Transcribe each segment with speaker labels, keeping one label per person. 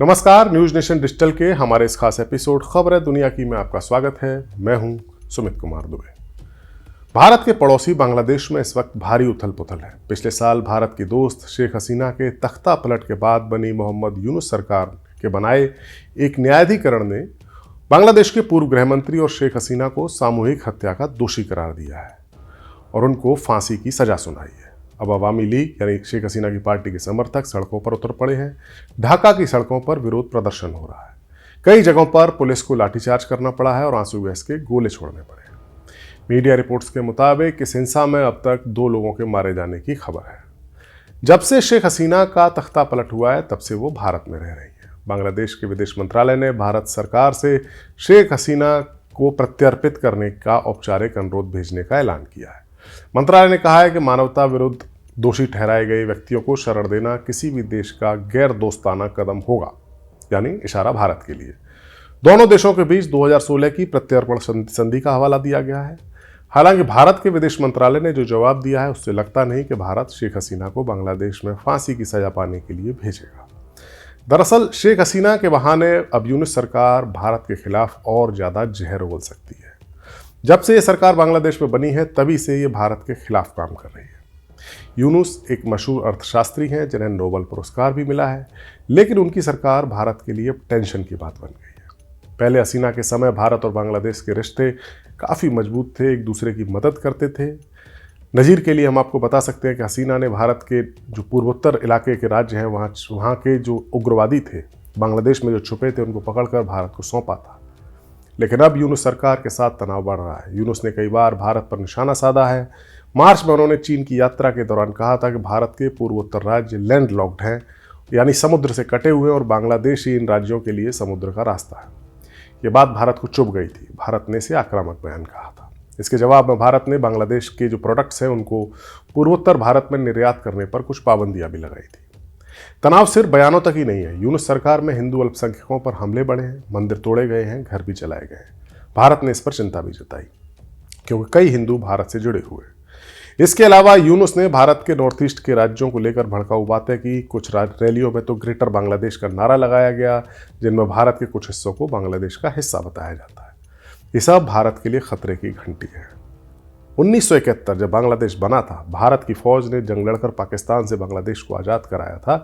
Speaker 1: नमस्कार, news nation digital के हमारे इस खास एपिसोड खबर है दुनिया की में आपका स्वागत है। मैं हूं सुमित कुमार दुबे। भारत के पड़ोसी बांग्लादेश में इस वक्त भारी उथल पुथल है। पिछले साल भारत की दोस्त शेख हसीना के तख्ता पलट के बाद बनी मोहम्मद यूनुस सरकार के बनाए एक न्यायाधिकरण ने बांग्लादेश के पूर्व गृह मंत्री और शेख हसीना को सामूहिक हत्या का दोषी करार दिया है और उनको फांसी की सजा सुनाई है। अब अवामी लीग यानी शेख हसीना की पार्टी के समर्थक सड़कों पर उतर पड़े हैं। ढाका की सड़कों पर विरोध प्रदर्शन हो रहा है। कई जगहों पर पुलिस को लाठीचार्ज करना पड़ा है और आंसू गैस के गोले छोड़ने पड़े हैं। मीडिया रिपोर्ट्स के मुताबिक इस हिंसा में अब तक 2 लोगों के मारे जाने की खबर है। जब से शेख हसीना का तख्ता पलट हुआ है तब से वो भारत में रह रही है। बांग्लादेश के विदेश मंत्रालय ने भारत सरकार से शेख हसीना को प्रत्यर्पित करने का औपचारिक अनुरोध भेजने का ऐलान किया है। मंत्रालय ने कहा है कि मानवता विरुद्ध दोषी ठहराए गए व्यक्तियों को शरण देना किसी भी देश का गैर दोस्ताना कदम होगा, यानी इशारा भारत के लिए। दोनों देशों के बीच 2016 की प्रत्यर्पण संधि का हवाला दिया गया है। हालांकि भारत के विदेश मंत्रालय ने जो जवाब दिया है उससे लगता नहीं कि भारत शेख हसीना को बांग्लादेश में फांसी की सजा पाने के लिए भेजेगा। दरअसल शेख हसीना के बहाने अब यूनुस सरकार भारत के खिलाफ और ज्यादा जहर उगल सकती है। जब से ये सरकार बांग्लादेश में बनी है तभी से ये भारत के खिलाफ काम कर रही है। यूनुस एक मशहूर अर्थशास्त्री हैं जिन्हें नोबेल पुरस्कार भी मिला है, लेकिन उनकी सरकार भारत के लिए टेंशन की बात बन गई है। पहले हसीना के समय भारत और बांग्लादेश के रिश्ते काफ़ी मजबूत थे, एक दूसरे की मदद करते थे। नज़ीर के लिए हम आपको बता सकते हैं कि हसीना ने भारत के जो पूर्वोत्तर इलाके के राज्य हैं वहाँ के जो उग्रवादी थे बांग्लादेश में जो छुपे थे उनको पकड़कर भारत को सौंपा था। लेकिन अब यूनुस सरकार के साथ तनाव बढ़ रहा है। यूनुस ने कई बार भारत पर निशाना साधा है। मार्च में उन्होंने चीन की यात्रा के दौरान कहा था कि भारत के पूर्वोत्तर राज्य लैंड लॉक्ड हैं, यानी समुद्र से कटे हुए, और बांग्लादेश ही इन राज्यों के लिए समुद्र का रास्ता है। ये बात भारत को चुभ गई थी। भारत ने इसे आक्रामक बयान कहा था। इसके जवाब में भारत ने बांग्लादेश के जो प्रोडक्ट्स हैं उनको पूर्वोत्तर भारत में निर्यात करने पर कुछ पाबंदियां भी लगाई थी। तनाव सिर्फ बयानों तक ही नहीं है। यूनुस सरकार में हिंदू अल्पसंख्यकों पर हमले बढ़े हैं, मंदिर तोड़े गए हैं, घर भी जलाए गए हैं। भारत ने इस पर चिंता भी जताई क्योंकि कई हिंदू भारत से जुड़े हुए। इसके अलावा यूनुस ने भारत के नॉर्थ ईस्ट के राज्यों को लेकर भड़काऊ बातें की। कुछ रैलियों में तो ग्रेटर बांग्लादेश का नारा लगाया गया, जिनमें भारत के कुछ हिस्सों को बांग्लादेश का हिस्सा बताया जाता है। ये सब भारत के लिए खतरे की घंटी है। 1971 जब बांग्लादेश बना था, भारत की फौज ने जंग लड़कर पाकिस्तान से बांग्लादेश को आज़ाद कराया था।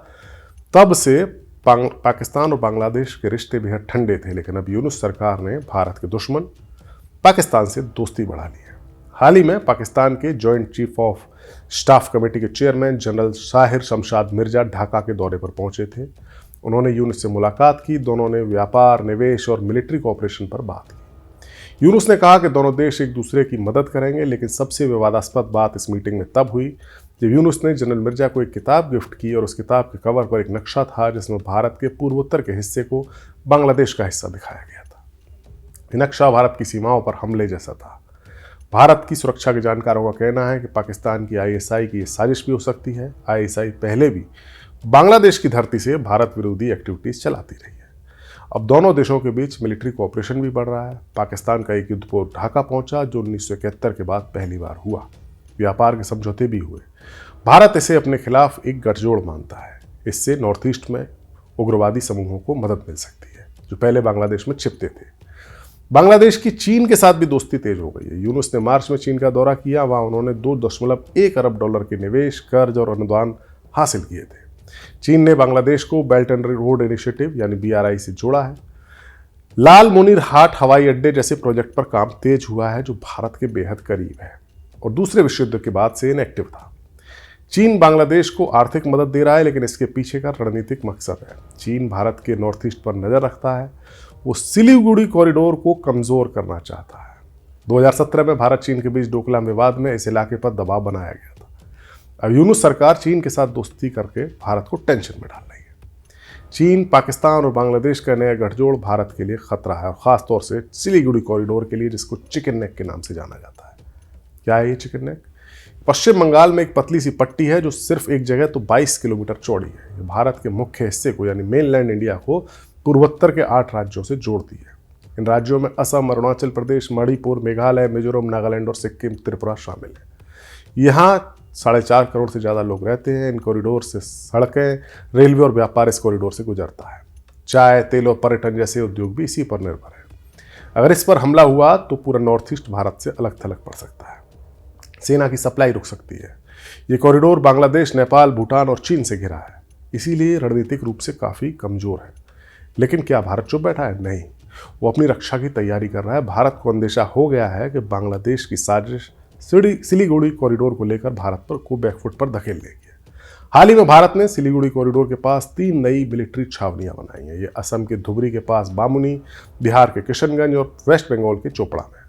Speaker 1: तब से पाकिस्तान और बांग्लादेश के रिश्ते बेहद ठंडे थे। लेकिन अब यूनुस सरकार ने भारत के दुश्मन पाकिस्तान से दोस्ती बढ़ा ली है। हाल ही में पाकिस्तान के joint chief of staff committee के चेयरमैन जनरल साहिर शमशाद मिर्जा ढाका के दौरे पर पहुंचे थे। उन्होंने यूनुस से मुलाकात की। दोनों ने व्यापार, निवेश और मिलिट्री कोऑपरेशन पर बात की। यूनुस ने कहा कि दोनों देश एक दूसरे की मदद करेंगे, लेकिन सबसे विवादास्पद बात इस मीटिंग में तब हुई जब यूनुस ने जनरल मिर्जा को एक किताब गिफ्ट की और उस किताब के कवर पर एक नक्शा था जिसमें भारत के पूर्वोत्तर के हिस्से को बांग्लादेश का हिस्सा दिखाया गया था। ये नक्शा भारत की सीमाओं पर हमले जैसा था। भारत की सुरक्षा के जानकारों का कहना है कि पाकिस्तान की आईएसआई की ये साजिश भी हो सकती है। आईएसआई पहले भी बांग्लादेश की धरती से भारत विरोधी एक्टिविटीज चलाती रही है। अब दोनों देशों के बीच मिलिट्री कोऑपरेशन भी बढ़ रहा है। पाकिस्तान का एक युद्धपोत ढाका पहुंचा जो 1971 के बाद पहली बार हुआ। व्यापार के समझौते भी हुए। भारत इसे अपने खिलाफ एक गठजोड़ मानता है। इससे नॉर्थ ईस्ट में उग्रवादी समूहों को मदद मिल सकती है जो पहले बांग्लादेश में छिपते थे। बांग्लादेश की चीन के साथ भी दोस्ती तेज हो गई है। यूनुस ने मार्च में चीन का दौरा किया। वहां उन्होंने $2.1 अरब के निवेश, कर्ज और अनुदान हासिल किए थे। चीन ने बांग्लादेश को बेल्ट एंड रोड इनिशिएटिव यानी BRI से जोड़ा है। लाल मुनीर हाट हवाई अड्डे जैसे प्रोजेक्ट पर काम तेज हुआ है जो भारत के बेहद करीब है और दूसरे विश्व युद्ध के बाद से इनएक्टिव था। चीन बांग्लादेश को आर्थिक मदद दे रहा है, लेकिन इसके पीछे का रणनीतिक मकसद है। चीन भारत के नॉर्थ ईस्ट पर नजर रखता है। वो सिलीगुड़ी कॉरिडोर को कमजोर करना चाहता है। 2017 में भारत चीन के बीच डोकलाम विवाद में इस इलाके पर दबाव बनाया गया था। अब यूनुस सरकार चीन के साथ दोस्ती करके भारत को टेंशन में डाल रही है। चीन, पाकिस्तान और बांग्लादेश का नया गठजोड़ भारत के लिए खतरा है, और खासतौर से सिलीगुड़ी कॉरिडोर के लिए, जिसको चिकन नेक के नाम से जाना जाता है। क्या है ये चिकन नेक? पश्चिम बंगाल में एक पतली सी पट्टी है जो सिर्फ एक जगह तो 22 किलोमीटर चौड़ी है। ये भारत के मुख्य हिस्से को यानी मेनलैंड इंडिया को पूर्वोत्तर के 8 राज्यों से जोड़ती है। इन राज्यों में असम, अरुणाचल प्रदेश, मणिपुर, मेघालय, मिजोरम, नागालैंड और सिक्किम, त्रिपुरा शामिल है। यहाँ 4.5 करोड़ से ज़्यादा लोग रहते हैं। इन कॉरिडोर से सड़कें, रेलवे और व्यापार इस कॉरिडोर से गुजरता है। चाय, तेल और पर्यटन जैसे उद्योग भी इसी पर निर्भर है। अगर इस पर हमला हुआ तो पूरा नॉर्थ ईस्ट भारत से अलग थलग पड़ सकता है। सेना की सप्लाई रुक सकती है। ये कॉरिडोर बांग्लादेश, नेपाल, भूटान और चीन से घिरा है, इसीलिए रणनीतिक रूप से काफ़ी कमज़ोर है। लेकिन क्या भारत चुप बैठा है? नहीं, वो अपनी रक्षा की तैयारी कर रहा है। भारत को अंदेशा हो गया है कि बांग्लादेश की साजिश सिलीगुड़ी कॉरिडोर को लेकर भारत को बैकफुट पर धकेल देगी। हाल ही में भारत ने सिलीगुड़ी कॉरिडोर के पास 3 नई मिलिट्री छावनियां बनाई हैं। ये असम के धुबरी के पास बामुनी, बिहार के किशनगंज और वेस्ट बंगाल के चोपड़ा में।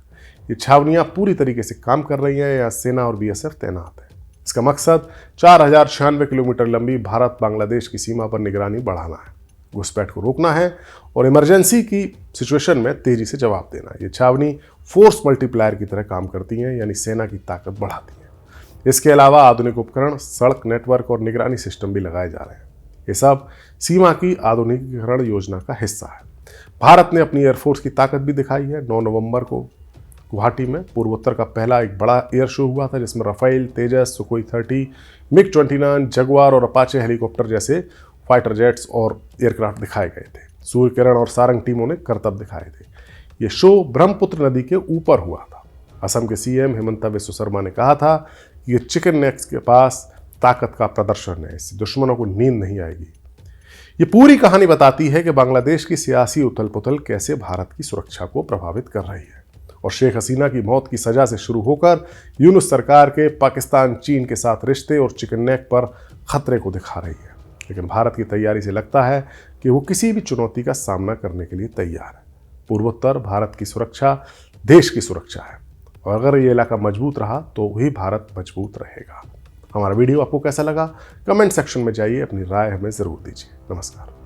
Speaker 1: ये छावनियां पूरी तरीके से काम कर रही हैं। यहाँ सेना और बीएसएफ तैनात है। इसका मकसद 4096 किलोमीटर लंबी भारत बांग्लादेश की सीमा पर निगरानी बढ़ाना है, घुसपैठ को रोकना है और इमरजेंसी की सिचुएशन में तेजी से जवाब देना है। ये छावनी फोर्स मल्टीप्लायर की तरह काम करती हैं, यानी सेना की ताकत बढ़ाती है। इसके अलावा आधुनिक उपकरण, सड़क नेटवर्क और निगरानी सिस्टम भी लगाए जा रहे हैं। ये सब सीमा की आधुनिकीकरण योजना का हिस्सा है। भारत ने अपनी एयरफोर्स की ताकत भी दिखाई है। 9 नवंबर को गुवाहाटी में पूर्वोत्तर का पहला एक बड़ा एयर शो हुआ था, जिसमें राफेल, तेजस, सुखोई 30, मिग-29, जगुआर और अपाचे हेलीकॉप्टर जैसे फाइटर जेट्स और एयरक्राफ्ट दिखाए गए थे। सूर्य किरण और सारंग टीमों ने करतब दिखाए थे। ये शो ब्रह्मपुत्र नदी के ऊपर हुआ था। असम के सीएम हिमंता बिस्वा शर्मा ने कहा था कि ये चिकन नेक्स के पास ताकत का प्रदर्शन है, इससे दुश्मनों को नींद नहीं आएगी। ये पूरी कहानी बताती है कि बांग्लादेश की सियासी उथल पुथल कैसे भारत की सुरक्षा को प्रभावित कर रही है और शेख हसीना की मौत की सजा से शुरू होकर यूनुस सरकार के पाकिस्तान, चीन के साथ रिश्ते और चिकन नेक पर खतरे को दिखा रही है। लेकिन भारत की तैयारी से लगता है कि वो किसी भी चुनौती का सामना करने के लिए तैयार है। पूर्वोत्तर भारत की सुरक्षा देश की सुरक्षा है और अगर ये इलाका मजबूत रहा तो वही भारत मजबूत रहेगा। हमारा वीडियो आपको कैसा लगा? कमेंट सेक्शन में जाइए, अपनी राय हमें ज़रूर दीजिए। नमस्कार।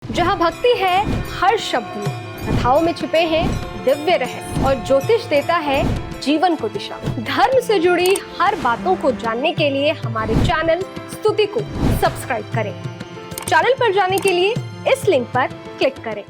Speaker 2: जहाँ भक्ति है हर शब्द में, कथाओं में छुपे हैं दिव्य रहस्य और ज्योतिष देता है जीवन को दिशा। धर्म से जुड़ी हर बातों को जानने के लिए हमारे चैनल स्तुति को सब्सक्राइब करें। चैनल पर जाने के लिए इस लिंक पर क्लिक करें।